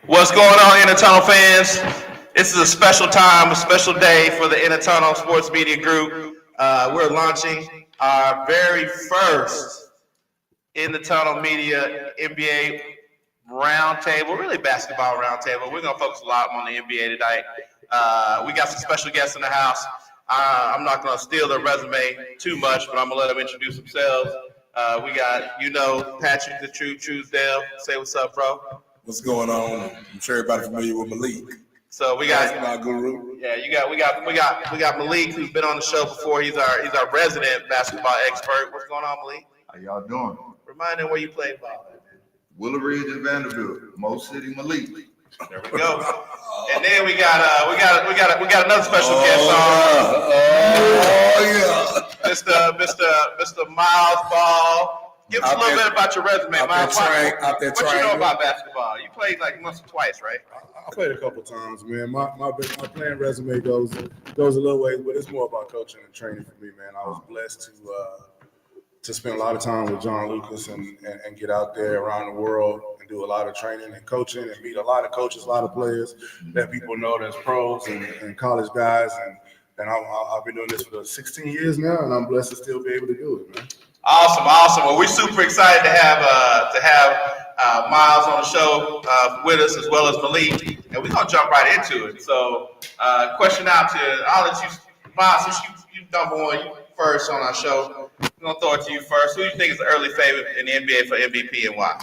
What's going on, Intertunnel fans? This is a special time, a special day for the Intertunnel Sports Media Group. We're launching our very first Intertunnel Media NBA roundtable, really basketball roundtable. We're going to focus a lot on the NBA tonight. We got some special guests in the house. I'm not going to steal their resume too much, but I'm going to let them introduce themselves. We got, Patrick the True Truesdale. Say what's up, bro. What's going on? I'm sure everybody familiar with Malik. So we got my guru. Yeah, we got Malik, who's been on the show before. He's our resident basketball expert. What's going on, Malik? How y'all doing? Remind them where you played ball. Willow Ridge and Vanderbilt, Mo City, Malik. There we go. And then we got another special guest on. Mr. Miles Ball. Give us a little bit about your resume, Miles. What you know about basketball? You played like once or twice, right? I played a couple times, man. My playing resume goes a little ways, but it's more about coaching and training for me, man. I was blessed to spend a lot of time with John Lucas and get out there around the world and do a lot of training and coaching and meet a lot of coaches, a lot of players that people know that's pros and college guys. And I've been doing this for 16 years now, and I'm blessed to still be able to do it, man. Awesome. Well, we're super excited to have Miles on the show with us, as well as Malik, and we're gonna jump right into it. So, question out to I'll let you, Miles, since you number one, you first on our show. We're gonna throw it to you first. Who do you think is the early favorite in the NBA for MVP and why?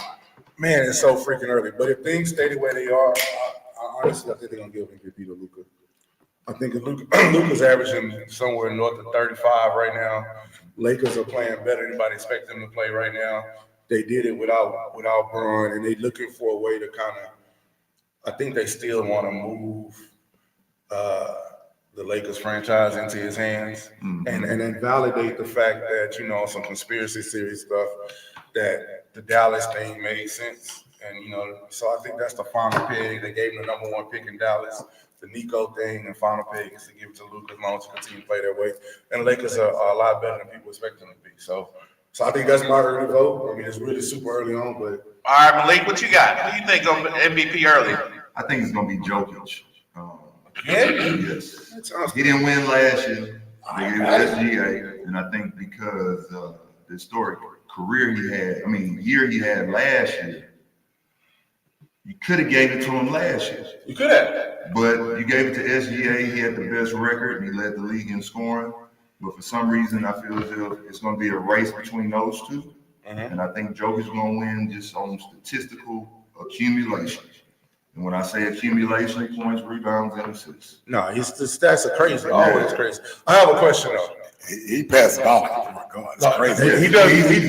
Man, it's so freaking early. But if things stay the way they are, I honestly think they're gonna give MVP to Luka. I think Luka's averaging somewhere north of 35 right now. Lakers are playing better than anybody expect them to play right now. They did it without Bron, and they're looking for a way to kind of. I think they still want to move the Lakers franchise into his hands, and then validate the fact that some conspiracy theory stuff that the Dallas thing made sense, and so I think that's the final pick. They gave him the number one pick in Dallas. The Nico thing and final pick is to give it to Luka as long as he continue to play their way. And the Lakers are a lot better than people expect them to be. So I think that's my early vote. I mean, it's really super early on, but. All right, Malik, what you got? Who you think on MVP early? I think it's going to be Jokic. Yes. He didn't win last year. They gave it to SGA. And I think because the historic year he had last year, you could have gave it to him last year. You could have. But you gave it to SGA. He had the best record, and he led the league in scoring. But for some reason, I feel as if it's going to be a race between those two. And I think Joker's going to win just on statistical accumulation. And when I say accumulation, points, rebounds, and assists. No, the stats are crazy. Always crazy. I have a question, though. He passed it off. Oh my God, it's crazy.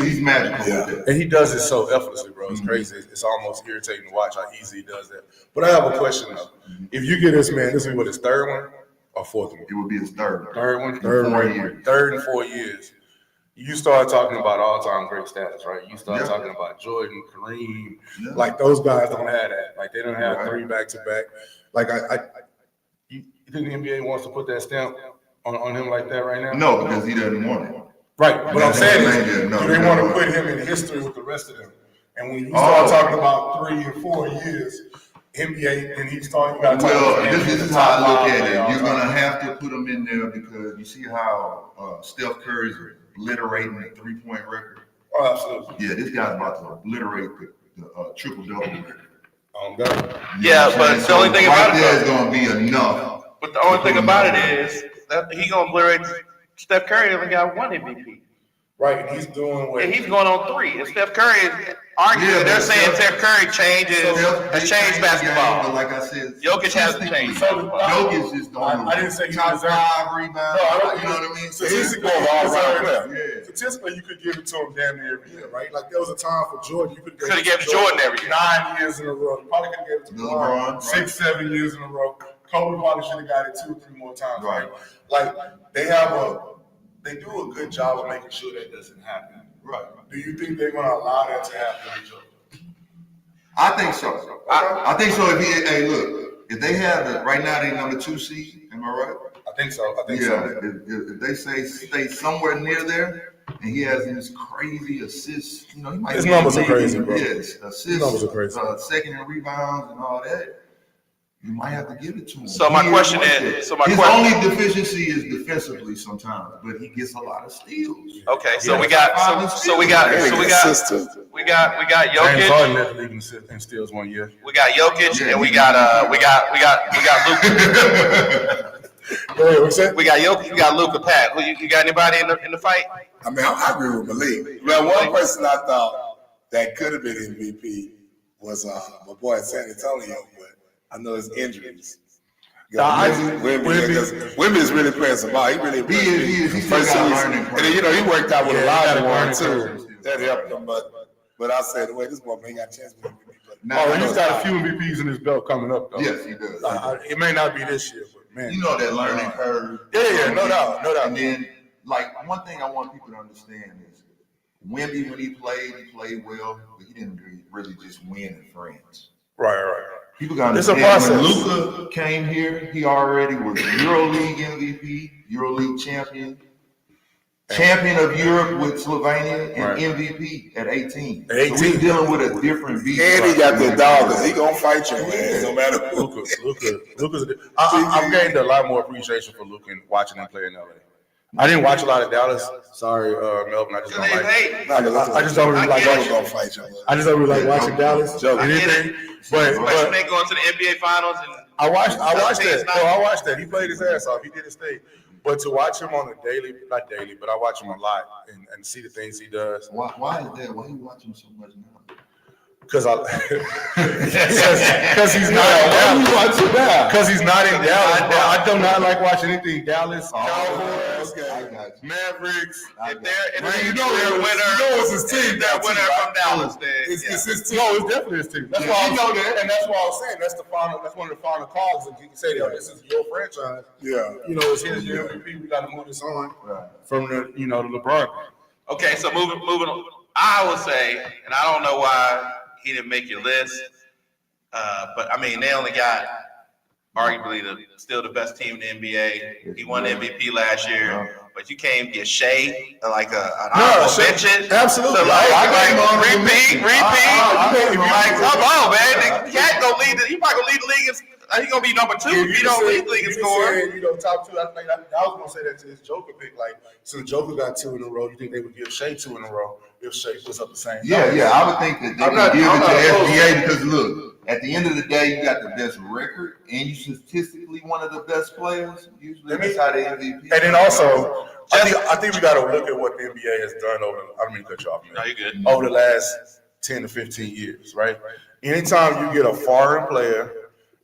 He's magical with that. And he does it so effortlessly, bro. It's crazy. It's almost irritating to watch how easy he does that. But I have a question, though. If you get this man, this is what, his third one or fourth one? It would be his third. Third one? Third in 4 years. You start talking about all-time great status, right? You start talking about Jordan, Kareem. Yeah. Like, those guys don't have that. Like, they don't have three back-to-back. Like, you think the NBA wants to put that stamp on him like that right now? No, because he doesn't want it. Right. What I'm saying is, do they want to put him in history with the rest of them? And when you start talking about 3 or 4 years, NBA, and he started. This is how I look at it. You're going to have to put him in there because you see how Steph Curry's obliterating the three-point record. Oh, absolutely. Yeah, this guy's about to obliterate the triple-double record. Yeah, but the only thing about it is going to be enough. But the only thing about it is that he's going to obliterate. Steph Curry only got one MVP. Right, and he's doing what? And he's going on 3. And Steph Curry is arguing. They're saying Steph Curry has changed basketball. But like I said, Jokic hasn't changed. Jokic is I didn't say top 5 rebounds. No, you know what I mean? Statistically, you could give it to him damn near every year, right? Like there was a time for Jordan, you could have given it to Jordan every year. 9 years in a row. You probably could have given it to LeBron 6, 7 years in a row. Kobe probably should have got it 2 or 3 more times, right? Like they do a good job of making sure that doesn't happen. Right. Do you think they're going to allow that to happen in Jordan? I think so. I think so. If they have right now, they number 2 seed. Am I right? I think so. If they stay somewhere near there, and he has these crazy assists. You know, he might His be numbers are leading, crazy, bro. Yes, assists, His numbers are crazy. Second in rebounds and all that. You might have to give it to him. So my question is, his question- only deficiency is defensively sometimes, but he gets a lot of steals. Okay, so we got James Jokic. Harden led the league in steals 1 year. We got Jokic, Yeah, and we he- got Luka. Go ahead, what's that? We got Jokic. We got Luka. Pat, who you got anybody in the fight? I mean, I agree with Malik. Now, one person I thought that could have been MVP was my boy in San Antonio, but I know his injuries. Wimby is really playing some ball. He really He is. He's still first got season. learning And then, you know, he worked out with Yeah, a lot he got of a one learning too. curve. That helped him, but I said, wait, this boy ain't got a chance with MVP. Oh, he's got a few MVPs in his belt coming up, though. Yes, he does. It may not be this year, but man. You know that learning curve. Yeah, no doubt. And then, like, one thing I want people to understand is Wemby, when he played well, but he didn't really just win in France. Right. People got to It's a understand when process. Luka came here, he already was EuroLeague MVP, EuroLeague champion of Europe with Slovenia, and Right. MVP at 18. At 18. So we're dealing with a different beast. And he got the dog. He gonna fight your ass no matter who. Luka's. I've gained a lot more appreciation for Luka and watching him play in LA. I didn't watch a lot of Dallas. Sorry, Melvin. I just don't like. I just don't really like. Joker gonna fight your ass. I just don't really like watching Dallas. Anything, but Especially when they going to the NBA Finals and I watched that. not- No, I watched that. He played his ass off. He did his thing. But to watch him on a daily, not daily, but I watch him a lot and see the things he does. Why is that? Why are you watching so much now? Because he's not in Dallas. Because he's not in Dallas, bro. I do not like watching anything Dallas, Cowboys, I got you. Mavericks. if they're It's his team. they're winner from Dallas, then It's yeah. his team. No, it's definitely his team. That's Yeah, why you know that. and that's why I was saying that's the final. That's one of the final calls. And you can say, "Yo, this is your franchise. Yeah. You know, it's his MVP. We got to move this on Right. from the the LeBron." Okay, so moving on. I would say, and I don't know why he didn't make your list, but I mean, they only got arguably still the best team in the NBA. He won the MVP last year, but you can't get Shea like an honorable mention. Absolutely. So like I repeat. Like, come on, man. The cat gonna lead. He probably gonna lead the league. He gonna be number 2 if he don't lead the league in scoring. Top 2. I was gonna say that to his Joker pick. Like, since Joker got 2 in a row, you think they would give Shea 2 in a row if Shea puts up the same? Yeah, I would think that they I'm would not- give I'm it not to opposed to SGA because look, at the end of the day, you got the best record and you statistically one of the best players. Usually that's how the MVP. And then also, I think we got to look at what the NBA has done over. I don't mean to cut you off, man. No, you good. Over the last 10 to 15 years, right? Anytime you get a foreign player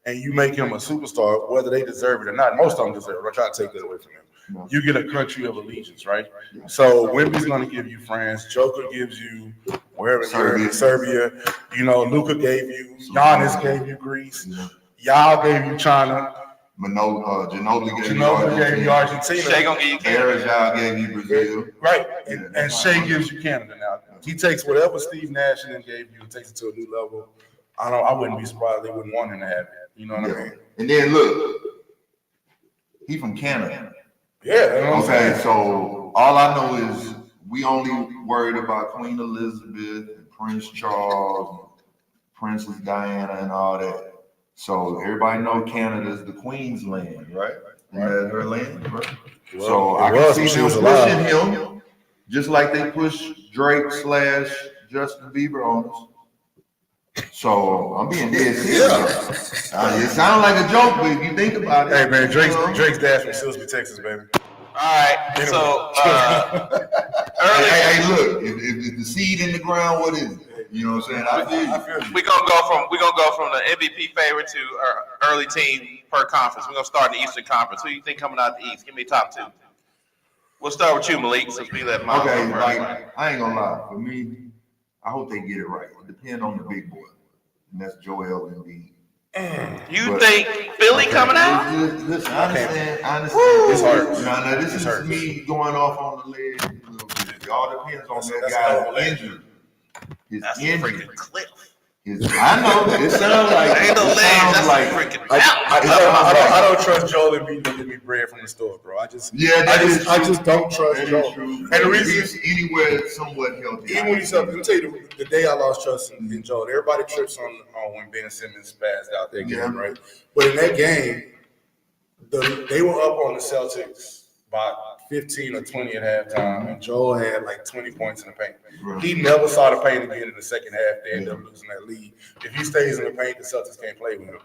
and you make him a superstar, whether they deserve it or not, most of them deserve it. I'm trying to take that away from them. You get a country of allegiance, right? So Wemby's going to give you France. Joker gives you wherever Serbia. You know, Luka gave you. Giannis gave you Greece. Yao gave you China. Ginobili gave you Ginobili gave you Argentina. Argentina. Shea gonna give you Canada. Erajal gave you Brazil. Right, and Shea gives you Canada now. He takes whatever Steve Nash and them gave you and takes it to a new level. I wouldn't be surprised they wouldn't want him to have it. You know what I mean? And then look, he from Canada. Yeah, that's what I'm Okay, saying. so all I know is we only worried about Queen Elizabeth and Prince Charles, and Princess Diana, and all that. So everybody know Canada's the Queen's land, right? Right. Her land, right? So I can see them pushing him, just like they push Drake / Justin Bieber on us. So I'm being dead serious. It sounds like a joke, but if you think about it, Hey man, Drake's dad from Silsbee, Texas, baby. All right, so early. Hey, look, if the seed in the ground, what is it? You know what I'm saying? I feel you. We're gonna go from the MVP favorite to our early team per conference. We're gonna start in the Eastern Conference. Who you think coming out the East? Give me top 2. We'll start with you, Malik, since we let Miles Okay, go first. like I ain't gonna lie. For me, I hope they get it right. It depends on the big boy, and that's Joel Embiid. You But- think Philly coming out? Listen, I understand. It's hard. No, this It's is hard. me going off on the ledge a little bit. It all depends on that That's a guy's injury. His That's a injury. freaking cliff. I know it sounds like Ain't no it legs. sounds That's like freaking I don't trust Joel Embiid to give me bread from the store, bro. I just don't trust Joel. And the reason he's anywhere somewhat healthy. even when let me tell you the day I lost trust in Joel, everybody trips on when Ben Simmons passed out that game, right? But in that game, they were up on the Celtics by 15 or 20 at halftime, and Joel had like 20 points in the paint. Right. He never saw the paint again in the second half. They ended up losing that lead. If he stays in the paint, the Celtics can't play with him.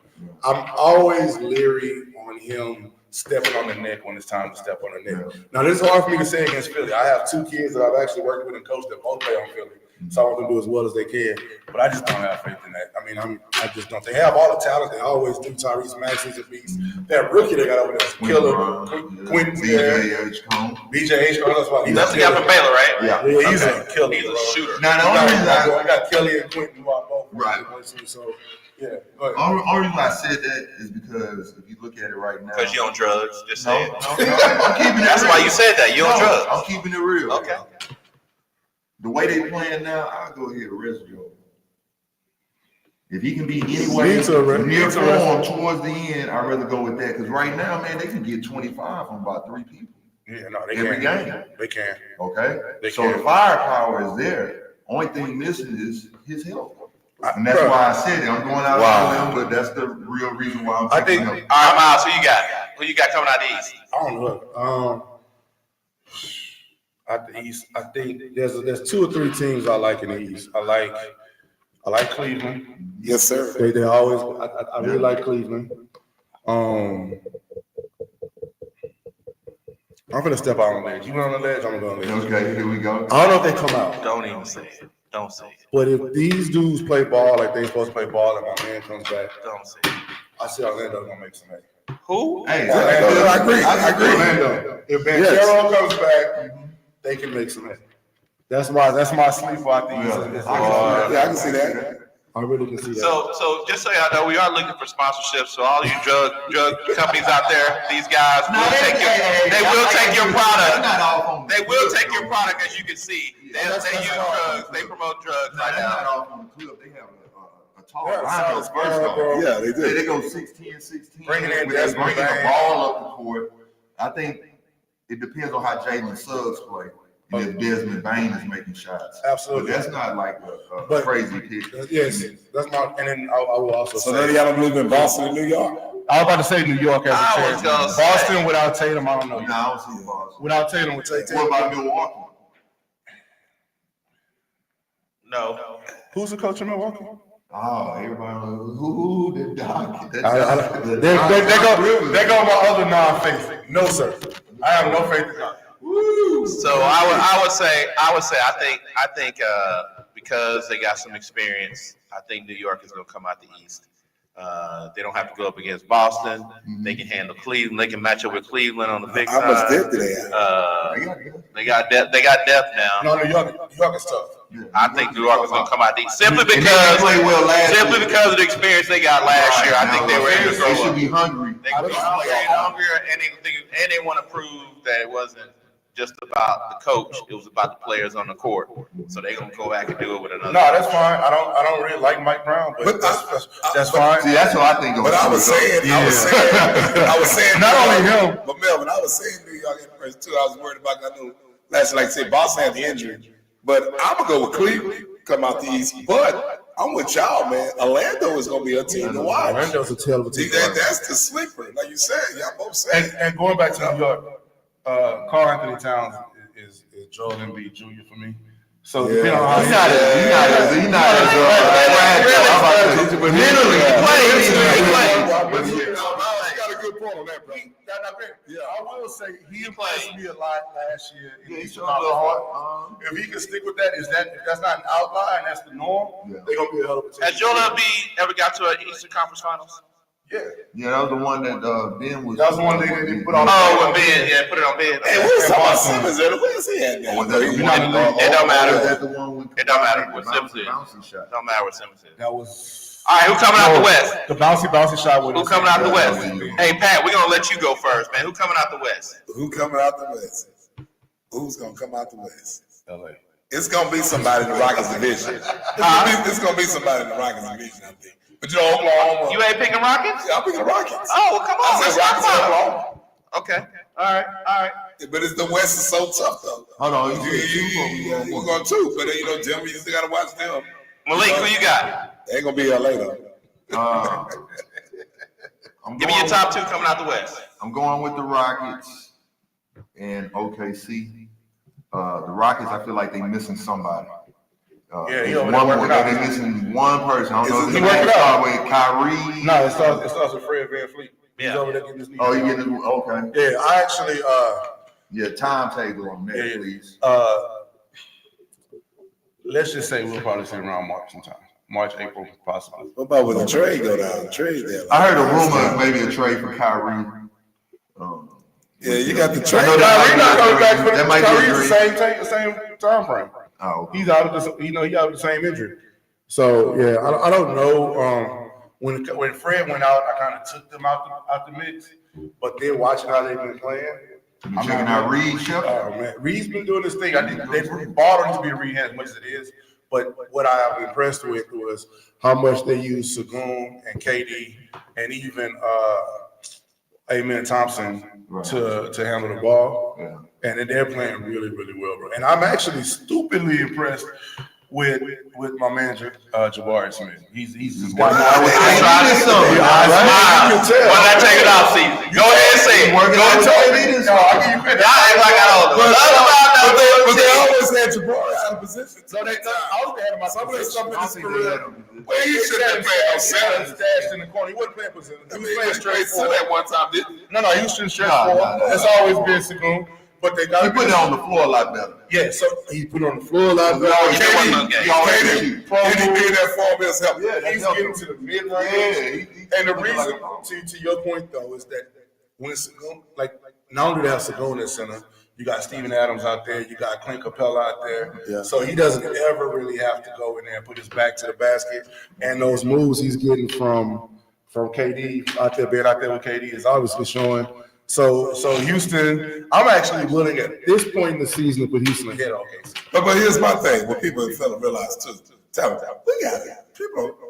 I'm always leery on him stepping on the neck when it's time to step on the neck. Now, this is hard for me to say against Philly. I have 2 kids that I've actually worked with and coached that both play on Philly. So I want them to do as well as they can. But I just don't have faith in that. I mean, I just don't. They have all the talent. They always do. Tyrese Maxey's a beast. That rookie they got over there is a killer. Quentin, BJ H. That's why That's the guy from Baylor, right? Yeah, he's a killer. He's a shooter. Now the only reason I got Kelly and Quentin who are both right. So yeah, go ahead. Only reason I said that is because if you look at it right now, Because you on drugs. Just say it. I'm keeping it That's real. why you said that. You on drugs. I'm keeping it real. Okay. The way they playing now, I'll go ahead and rest Joe. If he can be anywhere near form towards the end, I'd rather go with that. Because right now, man, they can get 25 from about 3 people. Yeah, no, they every can. game. They can. Okay? They so can. the firepower is there. Only thing missing is his health. And that's why I said it. I'm going out on him, but that's the real reason why I'm picking him. All right, Miles, who you got? Who you got coming out the East? I don't know. At the East, I think there's 2 or 3 teams I like in the East. I like Cleveland. Yes, sir. They always. I really like Cleveland. I'm gonna step out on the ledge. You went on the ledge. I'm gonna go on the ledge. Okay, here we go. I don't know if they come out. Don't even say it. Don't say it. But if these dudes play ball like they supposed to play ball, and my man comes back, Don't say it. I see Orlando gonna make some hay. Who? Hey, I agree. Orlando. If Banchero comes back, they can make some hay. That's my sleeper out the East. I can see that. I really can see that. So just so y'all know, we are looking for sponsorships. So all you drug companies out there, these guys will take your product. They will take your product, as you can see. They use drugs. They promote drugs right now. Not off on the clip. They have a tall lineup first off. Yeah, they do. They go 16-16. Bringing in They're Desmond bringing the Bain. ball up the court. I think it depends on how Jalen Suggs play. And if Desmond Bain is making shots. Absolutely. But that's not like a crazy pick. Yes, that's my. And then I will also So say. then y'all don't believe in Boston and New York? I was about to say New York has a I was chance. gonna say. Boston without Tatum, I don't know. No, I don't see Boston. Without Tatum, with Tatum. What about Milwaukee? No. Who's the coach in Milwaukee? Oh, everybody, who the doc? There go my other non-faith. No, sir. I have no faith in God. So I would say I think because they got some experience, I think New York is going to come out the East. They don't have to go up against Boston. They can handle Cleveland. They can match up with Cleveland on the big side. How much depth do they have? They got depth. They got depth now. No, New York is tough. I think New York is going to come out the East simply They because played well last year. of the experience they got last year. I think they were able to They grow should up. be hungry. They could be hungrier, and they want to prove that it wasn't just about the coach; it was about the players on the court. So they're gonna go back and do it with another. No, that's fine. I don't really like Mike Brown, but that's fine. See, that's what I think. But I was saying, Not only him. But Melvin, I was saying New York at first too. I was worried about. I know last, like I said, Boston had the injury, but I'm gonna go with Cleveland. Come out the East, but I'm with y'all, man. Orlando is gonna be a team to watch. Orlando's a tail of a team. That's the sleeper, like you said. Y'all both said. And going back to New York, Karl Anthony Towns is Joel Embiid Jr. for me. So depending on how He's not as mentally. You got a good point on that, bro. Yeah, I will say he impressed me a lot last year. Yeah, he showed a little heart. If he can stick with that, if that's not an outlier and that's the norm, they're gonna be a hell of a team. Has Joel Embiid ever got to an Eastern Conference Finals? Yeah, Yeah, that was the one that Ben was. that was the one they didn't put on. Oh, with Ben, yeah, put it on Ben. Hey, where's Thomas Simmons at? Where's he at now? It don't matter. That's the one with. It don't matter what Simmons is. Bouncy shot. Don't matter what Simmons is. That was All right, who coming out the West? the bouncy shot. Who coming out the West? Hey, Pat, we're gonna let you go first, man. Who coming out the West? Who coming out the West? Who's gonna come out the West? LA. It's gonna be somebody in the Rockets division. It's gonna be somebody in the Rockets division, I think. But you know, Oklahoma. You ain't picking Rockets? Yeah, I'm picking the Rockets. Oh, come on. I said Rockets and Oklahoma. Okay. All right. But it's the West is so tough though. Hold on, We're going to, but you know, Jimmy, you still gotta watch them. Malik, who you got? They ain't gonna be LA though. Give me your top two coming out the West. I'm going with the Rockets and OKC. The Rockets, I feel like they're missing somebody. Yeah, he it's over there one working more. out. They're missing one person. I don't know if He they working start out. with Kyrie. No, it starts with Fred VanVleet. He's Yeah. over there getting his knee. Oh, you getting it? Okay. Yeah, I actually Yeah, timetable on that, please. let's just say we'll probably see around March sometime. March, April, possibly. What about when the trade go down? The trade there. I heard a rumor of maybe a trade for Kyrie. Yeah, you got the I trade. know that- Kyrie not coming back for That might be a Kyrie's the same time frame. Oh, okay. He's out of the he out of the same injury. So yeah, I don't know. When Fred went out, I kind of took them out the mix. But then watching how they've been playing, You checking out Reed Shepard? oh man, Reed's been doing this thing. I think they bought him to be a Reed as much as it is. But what I was impressed with was how much they used Sagoon and KD and even Amen Thompson to handle the ball. Yeah. And then they're playing really, really well, bro. And I'm actually stupidly impressed with my manager, Jabari Smith. He's got Why not take it off, season? Go ahead and say it. Working Go out and with tell KD me. this No, I give you credit. Y'all act like I don't know. But they always had Jabari out of position. So I was ahead of my Some of that stuff in his They career. had him. Well, he should have been playing on Saturday. Stashed in the corner. He wasn't playing position. I He mean, was he playing went straight straight to forward. that one time, didn't he? No, he was shooting straight No, forward. no. That's always been Sagoon. But they got He put it on the floor a lot better. Yeah, so he put it on the floor a lot He always better. KD, he always KD, shoot. and he did that for his help. Yeah, that's He's helpful. getting to the mid range. Yeah, And the looking like reason, to your point though, is that when Sagoon, like not only do they have Sagoon at center, you got Steven Adams out there, you got Clint Capella out there. Yeah. So he doesn't ever really have to go in there and put his back to the basket. And those moves he's getting from KD out there, being out there with KD is obviously showing. So Houston, I'm actually willing at this point in the season to put Houston ahead of OKC. But here's my thing. What people fail to realize too. Tell me,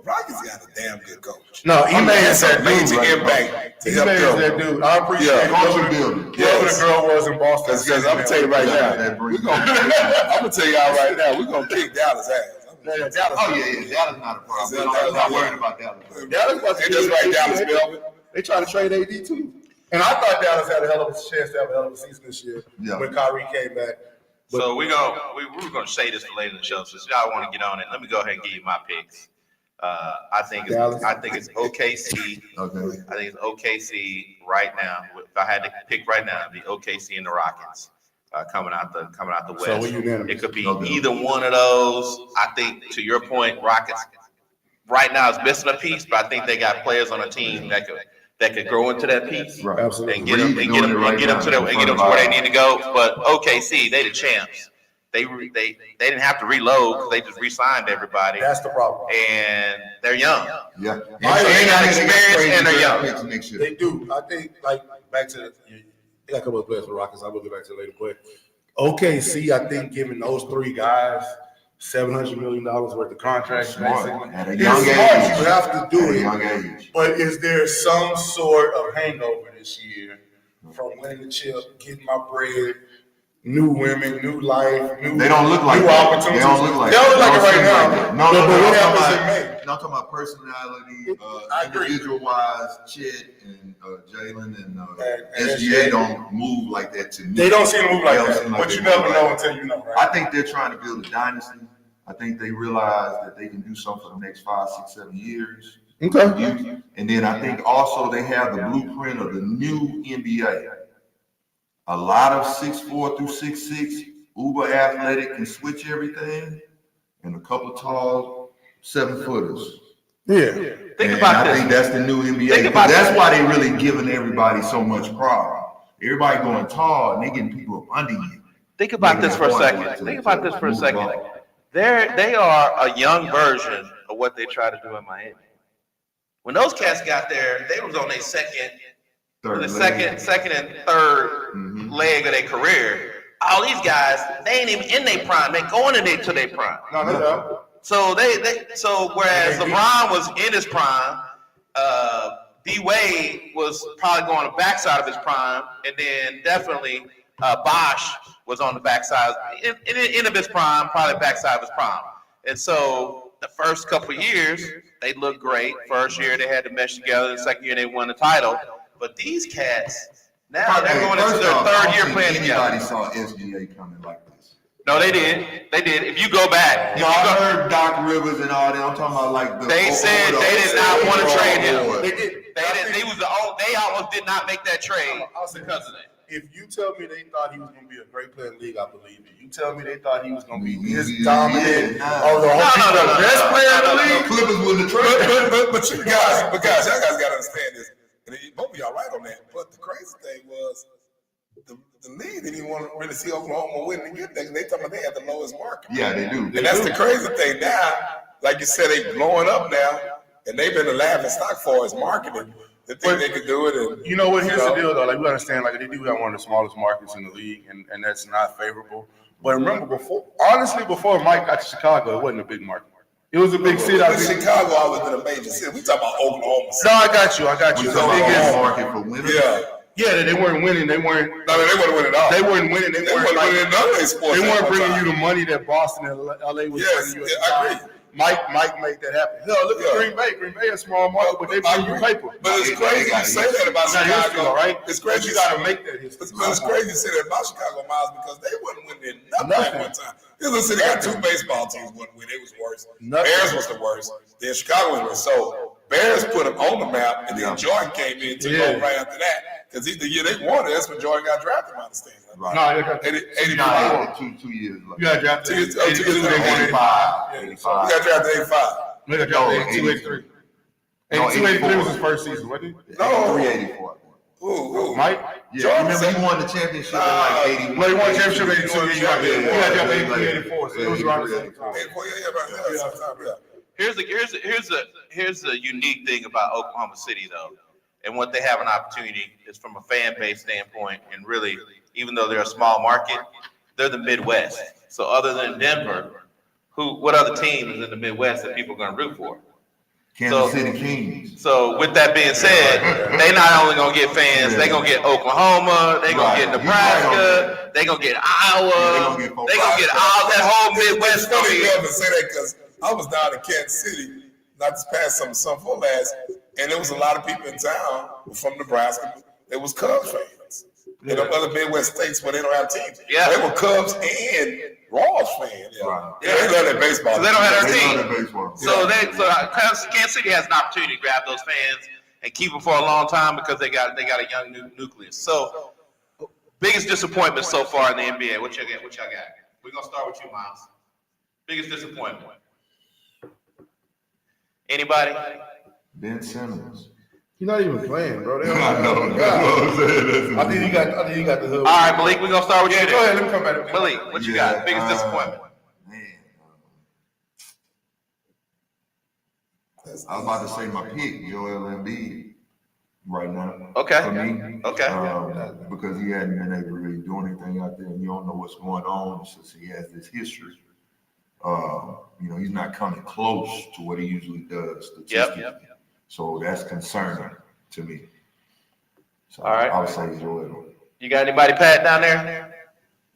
Rockets got a damn good coach. No, Ime is that dude. major Right? impact to Ime help is them. that dude. I appreciate Yeah, it. culture building. Whoever the girl was in Boston. Because I'm gonna tell you right now, That brings I'm gonna tell y'all right now, we're gonna kick Dallas ass. Dallas. Oh yeah, Dallas not a problem. I'm not worried about Dallas. Dallas was They just like Dallas, Melvin. They try to trade AD too. And I thought Dallas had a hell of a chance to have a hell of a season this year Yeah. when Kyrie came back. So we were gonna say this for later in the show. So y'all want to get on it? Let me go ahead and give you my picks. I think it's OKC. Okay. I think it's OKC right now. If I had to pick right now, it'd be OKC and the Rockets coming out the West. So we're unanimous. It could be Okay. either one of those. I think, to your point, Rockets right now is missing a piece, but I think they got players on the team that could grow into that piece Right. Absolutely. and get them to where they need to go. But OKC, they the champs. They didn't have to reload because they just re-signed everybody, That's the problem. and they're young. Yeah. They got experience and they're young. Next year. They do. I think, like, back to they got a couple of players for the Rockets. I will get back to it later. But OKC, I think, giving those three guys $700 million worth of contracts, Smart. basically. At a It's young smart. age. You have to do At a it. young age. But is there some sort of hangover this year from winning the chip, getting my bread, new women, new life, new They don't look like new that. opportunities? They don't look like They don't look like it Don't right seem now. like that. No, but what I'm happens talking in May? about- I'm talking about personality, I agree. individual-wise, Chet and Jalen and And SGA don't move like that to me. They don't seem to move like They don't that. seem like But they you move never like know that. until you know, I right? think they're trying to build a dynasty. I think they realize that they can do something for the next 5, 6, 7 years. Okay. And then I think also they have the blueprint of the new NBA. A lot of 6'4" through 6'6", uber athletic, can switch everything, and a couple of tall 7-footers. Yeah. Think And about I this. think that's the new NBA. Think about That's this. why they really giving everybody so much problem. Everybody going tall, and they getting people up under you. Think about this for a second. Think about this for a second. They are a young version of what they try to do in Miami. When those cats got there, they was on their second and third Mhm. leg of their career. all these guys, they ain't even in their prime. They going to their prime. No. So so whereas LeBron was in his prime, D Wade was probably going on the backside of his prime, and then definitely Bosh was on the backside in of his prime, probably backside of his prime. And so the first couple of years they looked great. First year they had to mesh together. The second year they won the title. But these cats now they're going into their third year playing together. Anybody saw SGA coming like this? No, they did. They did. If you go back, No, I heard Doc Rivers and all that. I'm talking about like the. they said they did not want to trade him. They did. They almost did not make that trade because of that. If you tell me they thought he was going to be a great player in the league, I believe it. You tell me they thought he was going to be this dominant, No. best player in the league. Clippers wouldn't have traded. But you guys, y'all guys got to understand this. And both of y'all right on that. But the crazy thing was, the league didn't even want to really see Oklahoma win and get that. They talking about they had the lowest market. Yeah, they do. And that's the crazy thing now. Like you said, they blowing up now, and they've been a laughing stock for as marketing. They think they could do it. And, You know what? Here's the deal, though. Like, we understand, like, they do have one of the smallest markets in the league, and that's not favorable. But remember, before Mike got to Chicago, it wasn't a big market. It was a big city. Chicago always been a major city. We talking about Oklahoma City. No, I got you. We The talking thing about is, market for women. Yeah. they weren't winning. They weren't win at all. They weren't winning. They weren't winning none of their sports. They at weren't one bringing time. you the money that Boston and LA was Yes, bringing you. I agree. Mike made that happen. Hell, look at Green Bay. Green Bay is a small market, but they bring you paper. But it's crazy you say that about Not history, Chicago, right? It's But crazy you got to make that history. But it's crazy to say that about Chicago, Miles, because they wasn't winning nothing at one time. This little city got two baseball teams wouldn't win. It was worse. Nothing. Bears was the worst. Then Chicago was worse. So Bears put them on the map, and then Jordan came in and took over right after that. Because the year they won it, that's when Jordan got drafted, I understand. Right. No, they got 85. 2 years. You got drafted. 82, 82, they won 85. We got drafted 85. They got drafted 82, 83. 82, 83 was his first season, wasn't it? No. 384. Ooh. Mike? Yeah, remember he won the championship in like 81. No, he won the championship in 82. He got Yeah. drafted 83, 84. So it was around the same time. Here's the unique thing about Oklahoma City though, and what they have an opportunity is from a fan base standpoint, and really, even though they're a small market, they're the Midwest. So other than Denver, what other team is in the Midwest that people are going to root for? Kansas City Kings. So with that being said, they not only gonna get fans, they gonna get Oklahoma, they gonna get Nebraska, they gonna get Iowa, they gonna get all that whole Midwest. It's funny you ever say that because I was down in Kansas City, not this past some for last, and there was a lot of people in town from Nebraska. There was Cubs fans. In them other Midwest states where they don't have teams. Yeah. They were Cubs and Royals fans. Right. Yeah, they love that baseball. So they don't have their They team. love the baseball. So Kansas City has an opportunity to grab those fans and keep them for a long time because they got a young nucleus. So biggest disappointment so far in the NBA. What y'all got? We're gonna start with you, Miles. Biggest disappointment. Anybody? Ben Simmons. He's not even playing, bro. They don't I know. That's what I'm saying. I think you got the hood. All right, Malik. We're gonna start with you. Go ahead. Let me come back. Malik, what you got? Biggest disappointment. Man, I was about to say my pick, Joel Embiid, right now. Okay. For me. Okay. Because he hadn't been able to really do anything out there, and you don't know what's going on since he has this history. He's not coming close to what he usually does statistically. Yep. So that's concerning to me. So All right. I would say Joel. You got anybody, Pat, down there?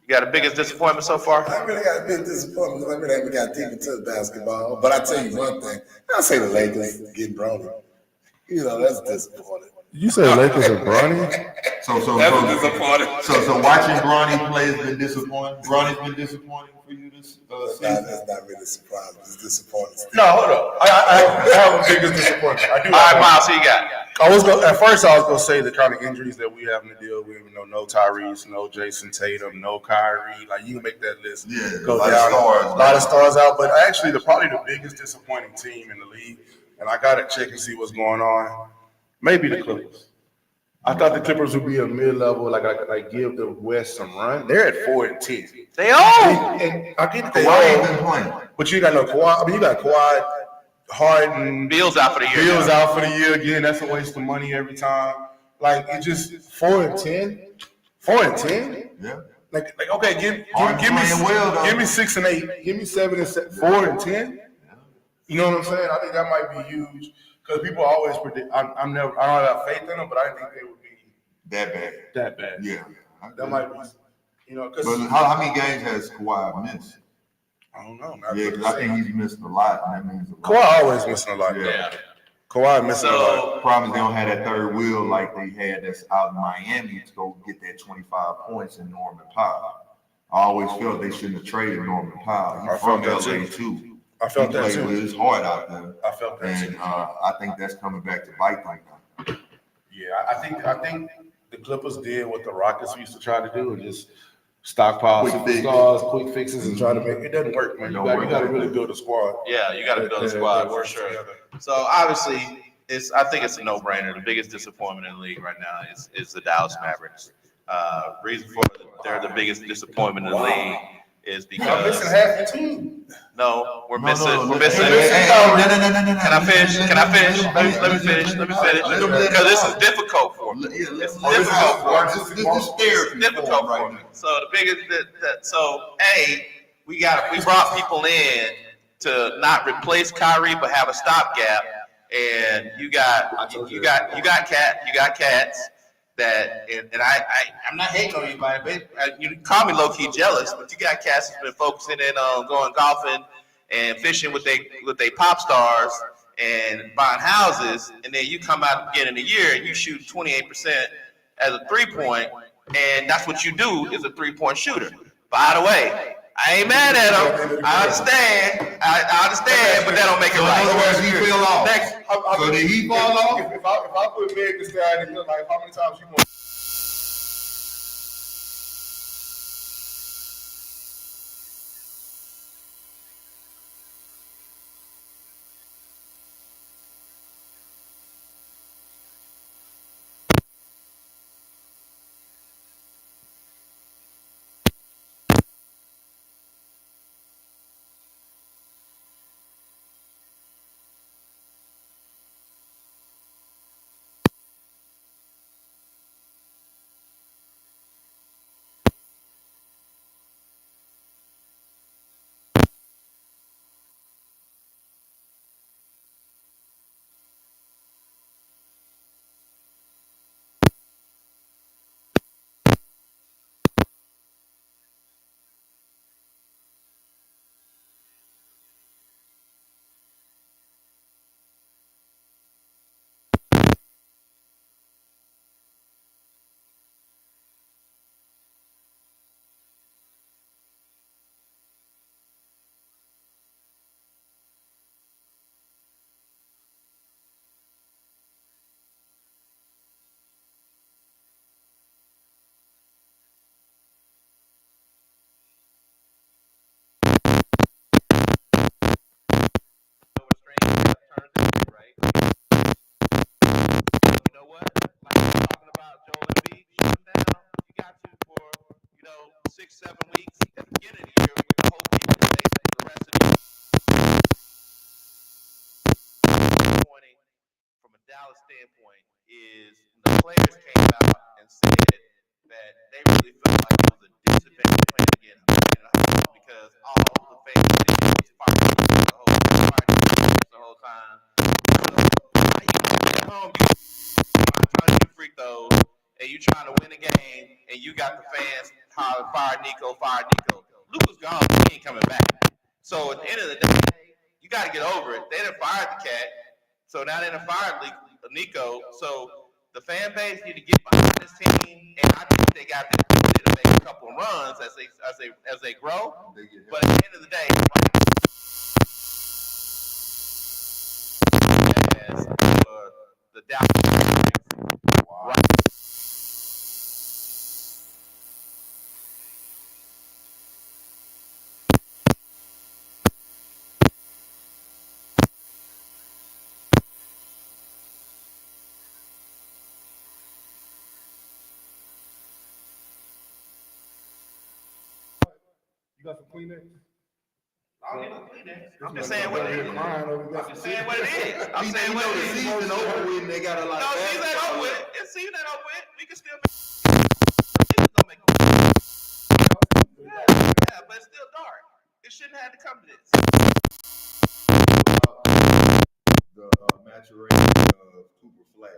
You got a biggest disappointment so far? I really got a bit disappointed because I really haven't got deep into basketball. But I tell you one thing, I say the Lakers getting Bronny. That's disappointing. You say Lakers are Bronny? So That's disappointing. So watching Bronny play has been disappointing. Bronny's been disappointing for you this season. That's not really surprising. It's disappointing. No, hold up. I have a biggest disappointment. I do. All right, Miles, who you got? At first I was gonna say the kind of injuries that we having to deal with. No Tyrese, no Jason Tatum, no Kyrie. Like you can make that list. Yeah, Go a lot of down. stars. A lot of stars out, but actually probably the biggest disappointing team in the league, and I gotta check and see what's going on. Maybe the Clippers. I thought the Clippers would be a mid-level, like give the West some run. They're at 4-10. They are. And I get that they Kawhi ain't all, been playing. but you got no Kawhi. I mean, you got Kawhi, Harden, Bill's out for the year. Bill's out for the year again. That's a waste of money every time. Like it just 4-10, 4-10. Yeah. Like okay, give Harden's me playing well, though. give me 6 and 8, give me 7 and 4 and 10. You know what I'm saying? I think that might be huge because people always predict. I don't have faith in them, but I think they would be That bad. that bad. Yeah. That might be, you know, because But how many games has Kawhi missed? I don't know. Yeah, because I think he's missed a lot, and that means a lot. Kawhi always missing a lot. Yeah. Kawhi missing a lot. The problem is they don't have that third wheel like they had that's out in Miami to go get that 25 points in Norman Powell. I always felt they shouldn't have traded Norman Powell. I He's from felt that LA too. too. I felt He that played too. with his heart out there. I felt that And too. I think that's coming back to bite them now. Yeah, I think the Clippers did what the Rockets used to try to do and just stockpile Quick fix. superstars, quick fixes, and try to make it doesn't work, man. It You don't work. got to really build a squad. Yeah, you got to build a squad for sure. So obviously, I think it's a no-brainer. The biggest disappointment in the league right now is the Dallas Mavericks. Reason for they're the biggest disappointment in the league is Y'all missing because half the team. we're missing. We're missing. No. Can I finish? Let me finish. Because this is difficult for me. It's difficult for us. This is therapy. Difficult for me. So the biggest we brought people in to not replace Kyrie but have a stopgap, and you got cats that and I'm not hating on anybody, but you call me low key jealous, but you got cats that's been focusing in on going golfing and fishing with they pop stars and buying houses, and then you come out at the beginning of the year and you shoot 28% as a 3-point, and that's what you do is a 3-point shooter. By the way, I ain't mad at him. I understand, but that don't make it right. Otherwise, he fell off. Next, So did he fall off? If I put Meg Thee Stallion in here, like how many times you want? you know what? Like we're talking about Joel Embiid, shut him down. You got to for 6-7 weeks at the beginning of the year with the whole team in place for the rest of the year. Disappointing from a Dallas standpoint is the players came out and said that they really felt like it was a disadvantage playing again because all the fans did was fight the whole time. At home, you trying to do free throws, and you trying to win a game, and you got the fans hollering, fire Nico. Luka's gone, he ain't coming back. So at the end of the day, you got to get over it. They done fired the cat, so now they done fired Nico. So the fan base need to get behind this team, and I think they got the ability to make a couple of runs as they grow. But at the end of the day, as the Dallas Mavericks, right? You got some Kleenex? I'm just saying what it is. I'm just saying what it is. I'm saying what it is. Season over with, and they got a lot. No, season ain't over with. It's season ain't over with. We can still make. Don't make shouldn't have to come to this. The maturation of Cooper Flag.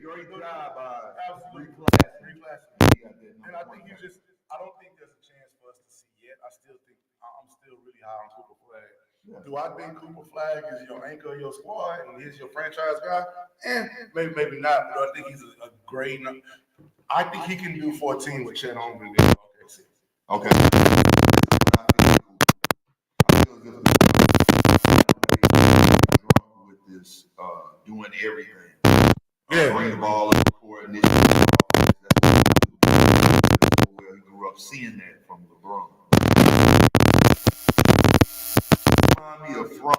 Great job by reclassing. And I think I don't think there's a chance for us to see yet. I'm still really high on Cooper Flag. Yeah. Do I think Cooper Flag is your anchor of your squad and he's your franchise guy? Maybe not, but I think he's a great. I think he can do 14 with Chet Holmgren there. Okay. I feel as if with this doing everything. Bring the ball up the court, initiate the offense. That's what he grew up seeing that from LeBron. Remind me of Franz.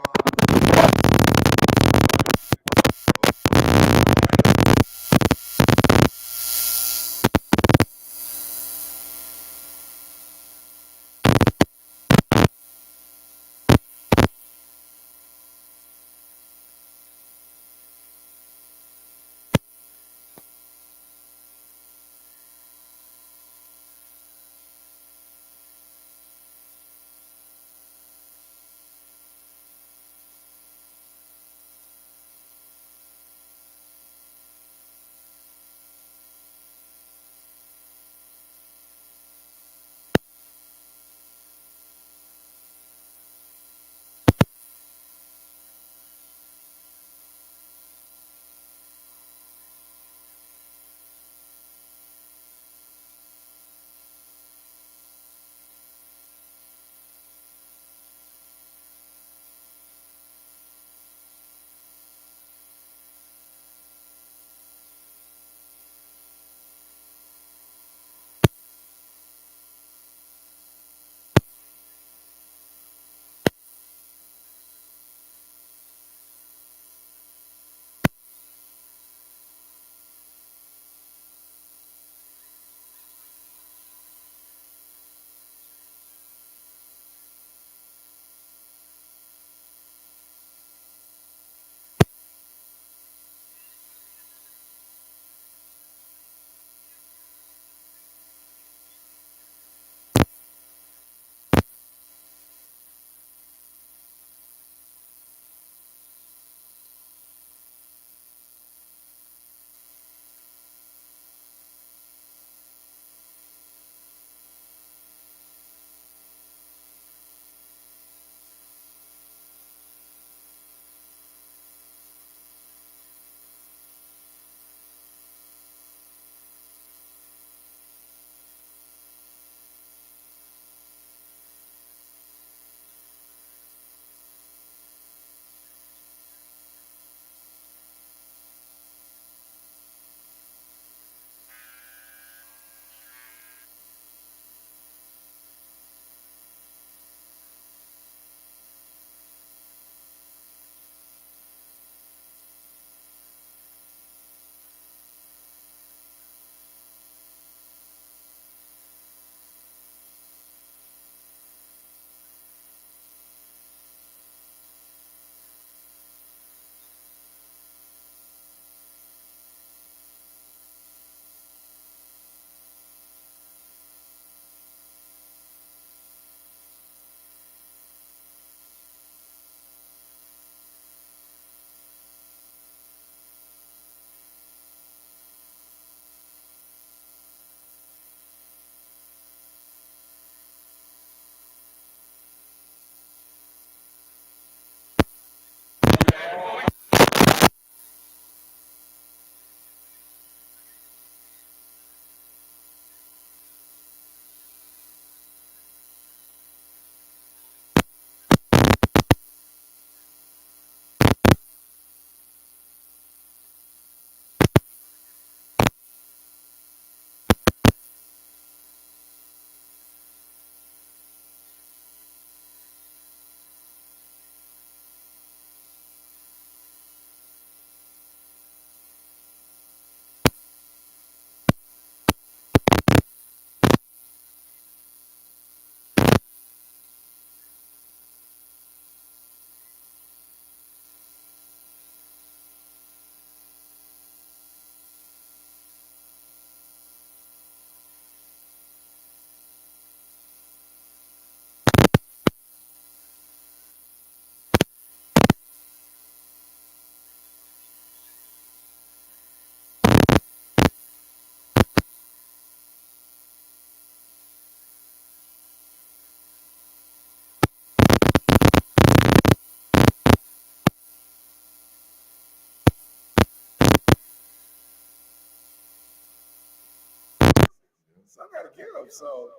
give. So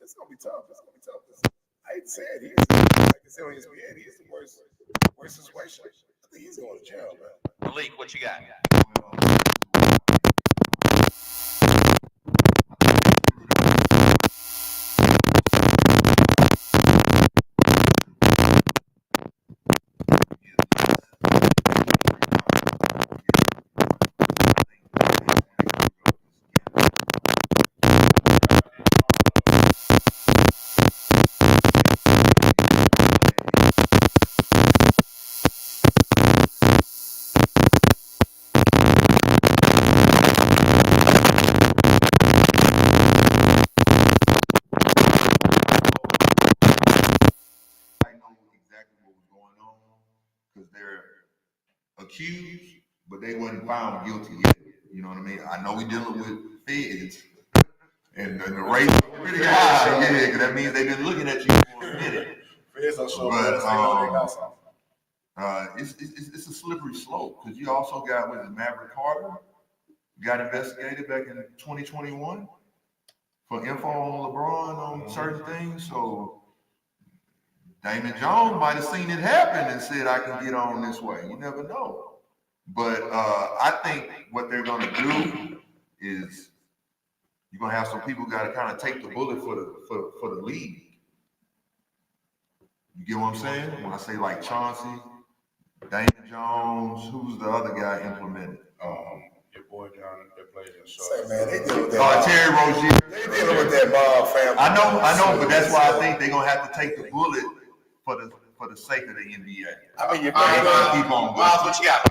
it's gonna be tough. It's gonna be tough. I hate to say it. Like I said on ESPN, he's the worst situation. I think he's going to jail, man. Malik, what you got? Because they're accused, but they wasn't found guilty yet. You know what I mean? I know we dealing with feds, and the rate is pretty high. Yeah, because that means they've been looking at you for a minute. Feds don't show But, up. They know they got something. It's a slippery slope because you also got with Maverick Carter got investigated back in 2021 for info on LeBron on certain things. So Damon Jones might have seen it happen and said, I can get on this way. You never know. But I think what they're going to do is you're going to have some people got to kind of take the bullet for the league. You get what I'm saying? When I say like Chauncey, Damon Jones, who's the other guy implemented? Your boy John that plays in Say, short. man, they dealing with that. Terry Rozier. They dealing with that Bob family. I know, but that's why I think they're going to have to take the bullet for the sake of the NBA. I mean, All right, Keep on going. Miles, what you got?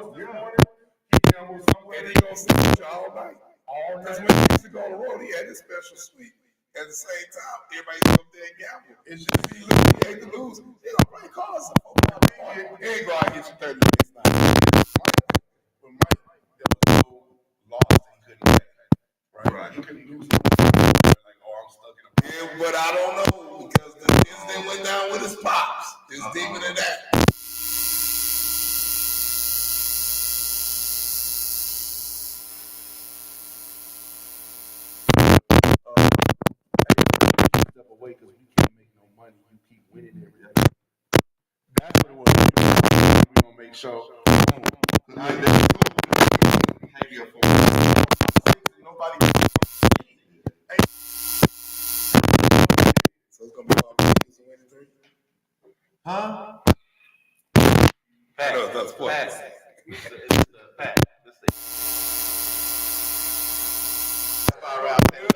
us this morning. He gambled somewhere. And he gonna sit with you all night. Because when he used to go on the road, he had his special suite. At the same time, everybody go up there and gamble. It's just he hate to lose. He gonna play cards. He ain't go out and get you 30 next night. With Mike, there was no loss that he couldn't play. Right? You couldn't lose. Like, oh, I'm stuck in a. Yeah, but I don't know because the incident went down with his pops. It's deeper than that. Step away because we can't make no money. You keep winning every day. That's what it was. We're gonna make sure. Nobody. So it's gonna be about Vegas and winning 3. Huh? Facts. No, that's what. Facts. It's the fact. Far out there.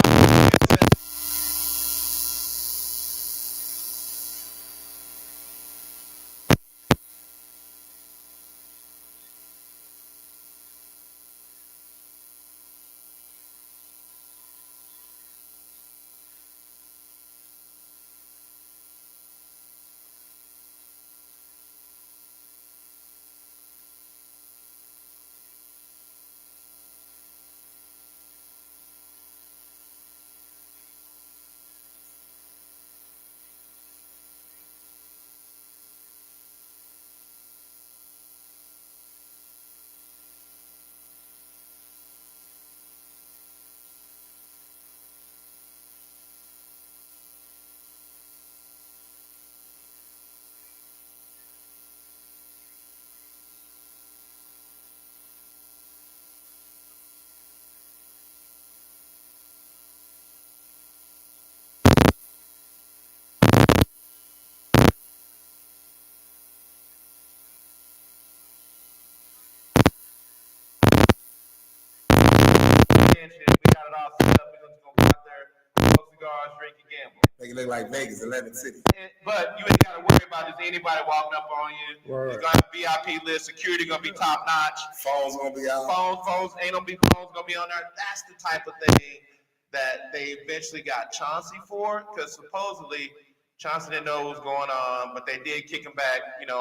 We got it all set up. We're just gonna go out there, smoke cigars, drink, and gamble. Make it look like Vegas, Atlantic City. But you ain't got to worry about just anybody walking up on you. Right. It's gonna have a VIP list. Security gonna be top notch. Phones gonna be out. Phones ain't gonna be phones gonna be on there. That's the type of thing that they eventually got Chauncey for, because supposedly Chauncey didn't know what was going on, but they did kick him back, $100,000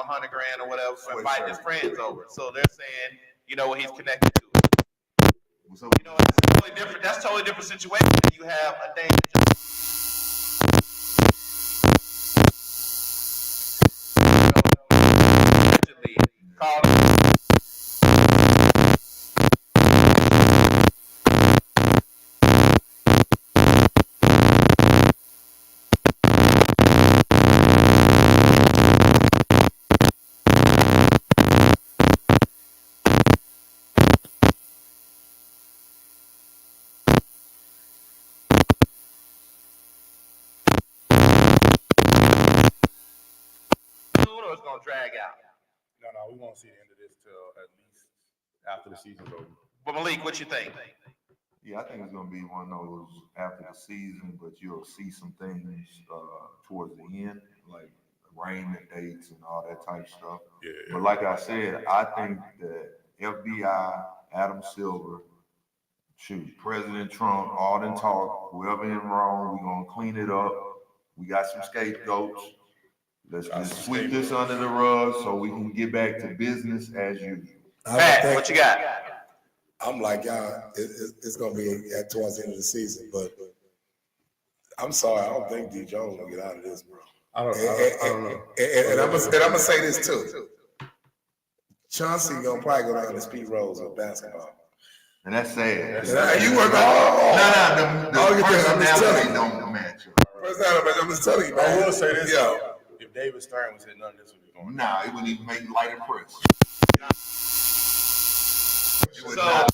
or whatever for inviting his friends over. So they're saying, he's connected to it. So, That's totally different. That's a totally different situation. You have a Dana allegedly called him. Or it's gonna drag out. No, we won't see the end of this till at least after the season's over. But Malik, what you think? yeah, I think it's gonna be one of those after the season, but you'll see some things towards the end, like arraignment dates and all that type of stuff. Yeah. But like I said, I think that FBI, Adam Silver, President Trump, all them talk, whoever in wrong, we're gonna clean it up. We got some scapegoats. Let's just sweep this under the rug so we can get back to business as usual. Pat, what you got? I'm like, y'all, it's gonna be towards the end of the season, but I'm sorry, I don't think D. Jones gonna get out of this, bro. I don't know. And I'm gonna say this too. Chauncey gonna probably go down the speed roads of basketball. And that's sad. You work hard. The personality don't match up. I'm just telling you, I man. will say this. Yeah. If David Stern was here, none of this would be going on. Nah, it wouldn't even make lighter press. It would So, not.